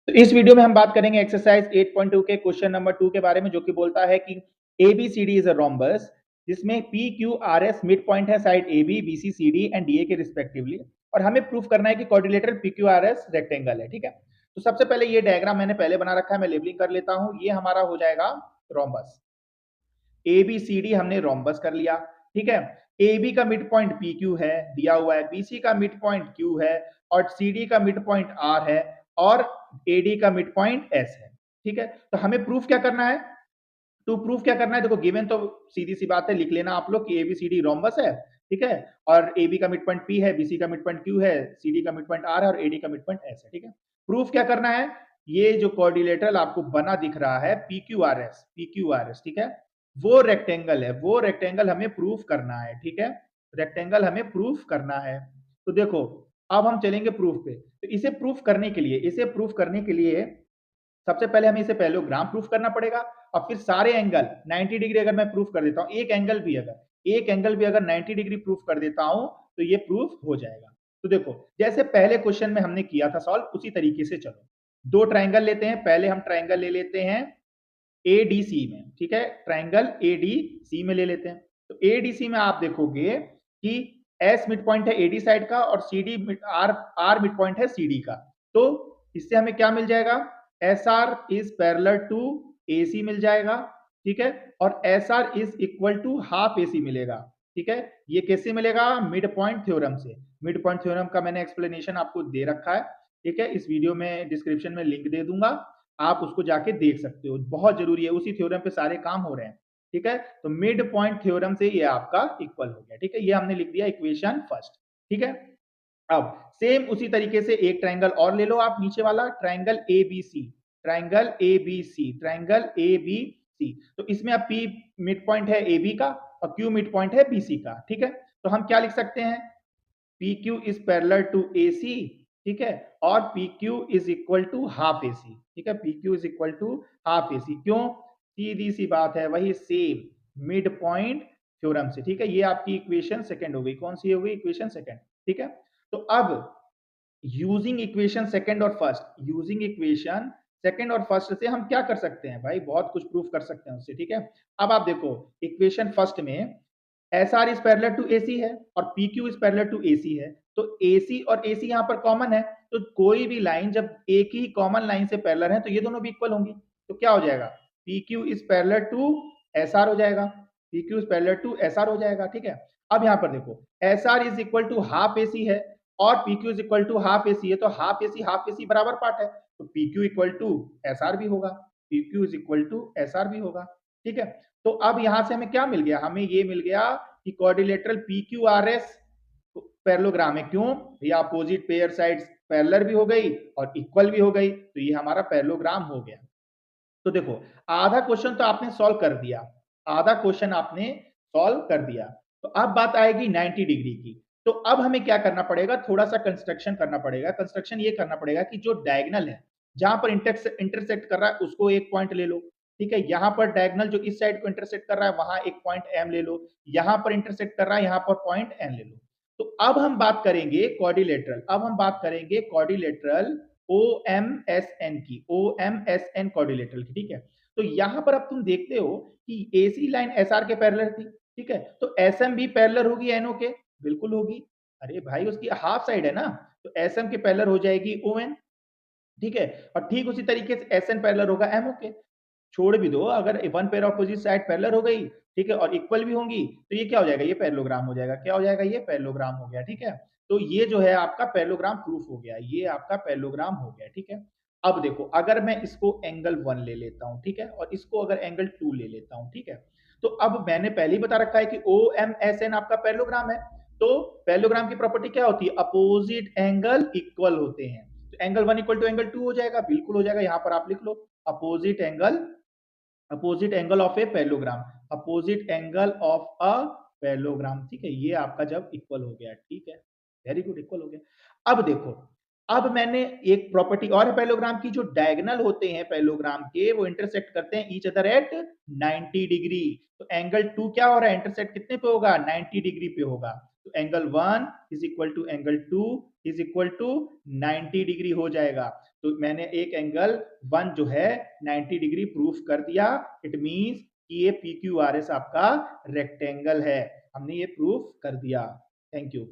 तो इस वीडियो में हम बात करेंगे एक्सरसाइज 8.2 के क्वेश्चन नंबर 2 के बारे में, जो कि बोलता है कि ABCD इज अ रोम्बस जिसमें PQRS मिड पॉइंट है side AB, BC, CD and DA के रिस्पेक्टिवली, और हमें प्रूफ करना है कि क्वाड्रिलेटरल PQRS रेक्टेंगल है। ठीक है, तो सबसे पहले ये डायग्राम मैंने पहले बना रखा है, मैं लेबलिंग कर लेता हूं। ये हमारा हो जाएगा रोम्बस। ABCD हमने रोम्बस कर लिया। ठीक है, AB का मिड पॉइंट PQ है, दिया हुआ है, BC का मिड पॉइंट Q है, और CD का मिड पॉइंट R है, और AD का मिड पॉइंट S है। ठीक है, तो हमें प्रूफ क्या करना है? टू प्रूफ क्या करना है? देखो, गिवन तो सीधी सी बात है, लिख लेना आप लोग कि ABCD रोम्बस है। ठीक है, और AB का मिड पॉइंट P है, BC का मिड पॉइंट Q है, CD का मिड पॉइंट R है, और AD का मिड पॉइंट S है। ठीक है, प्रूफ क्या करना है? ये जो कोऑर्डिनेटर आपको बना दिख रहा है PQRS, ठीक है, वो रेक्टेंगल है, वो रेक्टेंगल हमें प्रूफ करना है। ठीक है, रेक्टेंगल हमें प्रूफ करना है। तो देखो, अब हम चलेंगे प्रूफ पे। तो इसे प्रूफ करने के लिए सबसे पहले हमें इसे पैरेललोग्राम प्रूफ करना पड़ेगा, और फिर सारे एंगल 90 डिग्री अगर मैं प्रूफ कर देता हूं, एक एंगल भी अगर 90 डिग्री प्रूफ कर देता हूं, तो ये प्रूफ हो जाएगा। तो देखो, जैसे पहले क्वेश्चन में हमने किया था सॉल्व, उसी तरीके से चलो। दो ट्राइंगल लेते हैं। पहले हम ट्राइंगल ले लेते हैं ADC में। ठीक है, ट्राइंगल ADC में ले लेते हैं। तो ADC में आप देखोगे कि S मिड पॉइंट है AD साइड का, और CD R मिड पॉइंट है CD का। तो इससे हमें क्या मिल जाएगा? SR is parallel to AC मिल जाएगा। ठीक है, और SR is equal to half AC मिलेगा। ठीक है, ये कैसे मिलेगा? मिड पॉइंट थ्योरम से। मिड पॉइंट थ्योरम का मैंने एक्सप्लेनेशन आपको दे रखा है। ठीक है, इस वीडियो में डिस्क्रिप्शन में लिंक दे दूंगा, आप उसको जाके देख सकते हो, बहुत जरूरी है, उसी थ्योरम पे सारे काम हो रहे हैं। ठीक है, तो मिड पॉइंट थ्योरम से ये आपका इक्वल हो गया। ठीक है, ये हमने लिख दिया इक्वेशन फर्स्ट। ठीक है, अब सेम उसी तरीके से एक ट्राइंगल और ले लो आप, नीचे वाला ट्राइंगल ABC। तो इसमें अब P मिड पॉइंट है AB का, और Q मिड पॉइंट है BC का। ठीक है, तो हम क्या लिख सकते हैं? PQ is parallel to AC। ठीक है, और PQ is equal to half AC। ठीक है, PQ is equal to half AC। क्यों? सीधी सी बात है, वही सेम मिड पॉइंट थ्योरम से। ठीक है, ये आपकी इक्वेशन सेकंड हो गई। कौन सी हो गई? Equation second. ठीक है, तो अब यूजिंग इक्वेशन सेकंड और फर्स्ट से हम क्या कर सकते हैं भाई? बहुत कुछ प्रूफ कर सकते हैं उससे। ठीक है, अब आप देखो, इक्वेशन फर्स्ट में SR is parallel to AC है, और PQ is parallel to AC है। तो AC और AC यहाँ पर कॉमन है, तो कोई भी लाइन जब एक ही कॉमन लाइन से पैरेलल है, तो ये दोनों भी इक्वल होंगी। तो क्या हो जाएगा? PQ is parallel to SR हो जाएगा। PQ is parallel to SR हो जाएगा। ठीक है, अब यहाँ पर देखो, SR is equal to half AC है, और PQ is equal to half AC है, तो हाफ AC बराबर पार्ट है, तो PQ इक्वल टू SR भी होगा। PQ is equal to SR भी होगा। ठीक है, तो अब यहां से हमें क्या मिल गया? हमें ये मिल गया कि क्वाड्रिलेटरल PQRS पैरेललोग्राम है। क्यों? ये अपोजिट पेयर साइड्स पैरेलल भी हो गई और इक्वल भी हो गई, तो ये हमारा पैरेललोग्राम हो गया। तो देखो, आधा क्वेश्चन तो आपने सॉल्व कर दिया, आधा क्वेश्चन आपने सॉल्व कर दिया। तो अब बात आएगी 90 डिग्री की। तो अब हमें क्या करना पड़ेगा? थोड़ा सा कंस्ट्रक्शन करना पड़ेगा। कंस्ट्रक्शन ये करना पड़ेगा कि जो डायगनल है, जहां पर इंटरसेक्ट कर रहा है, उसको एक पॉइंट ले लो। ठीक है, यहां पर डायगनल जो इस साइड को इंटरसेक्ट कर रहा है, वहां एक पॉइंट M ले लो। यहां पर इंटरसेक्ट कर रहा है, यहां पर पॉइंट N ले लो। तो अब हम बात करेंगे क्वाड्रिलेटरल OMSN की, OMSN क्वाड्रिलेटरल की। ठीक है, तो यहां पर अब तुम देखते हो कि AC लाइन SR के पैरेलल थी। ठीक है, तो SM भी पैरेलल होगी NO के? बिल्कुल होगी। अरे भाई, उसकी हाफ साइड है ना, तो SM के पैरेलल हो जाएगी ON। ठीक है, और ठीक उसी तरीके से SN पैरेलल होगा MO के। छोड़ भी दो, अगर one pair opposite side parallel हो गई, ठीक है, और इक्वल भी होंगी, तो ये क्या हो जाएगा? ये पैरेललोग्राम हो जाएगा। क्या हो जाएगा? ये पैरेललोग्राम हो गया। ठीक है, तो ये जो है आपका पैरेललोग्राम प्रूफ हो गया, ये आपका पैरेललोग्राम हो गया। ठीक है, अब देखो, अगर मैं इसको एंगल 1 ले लेता हूं, ठीक है, और इसको अगर एंगल 2 ले लेता हूं, ठीक है, तो अब मैंने पहले ही बता रखा है कि OMSN आपका पैरेललोग्राम है। तो पैरेललोग्राम की प्रॉपर्टी क्या होती है? अपोजिट एंगल इक्वल होते हैं। तो एंगल 1 इक्वल टू एंगल 2 हो जाएगा। बिल्कुल हो जाएगा, यहां पर आप लिख लो opposite angle of a parallelogram, opposite angle of a parallelogram. ठीक है, ये आपका जब इक्वल हो गया, ठीक है, वेरी गुड, इक्वल हो गया। अब देखो, अब मैंने एक प्रॉपर्टी और है पैरेललोग्राम की, जो डायगोनल होते हैं पैरेललोग्राम के, वो इंटरसेक्ट करते हैं ईच अदर एट 90 डिग्री। तो एंगल 2 क्या हो रहा है? इंटरसेक्ट कितने पे होगा? 90 डिग्री पे होगा। तो angle 1 is equal to angle 2 is equal to 90 degree हो जाएगा। तो मैंने एक एंगल 1 जो है 90 डिग्री प्रूफ कर दिया। इट मीन्स कि ये पी क्यू आर एस आपका रेक्टेंगल है। हमने ये प्रूफ कर दिया। Thank you.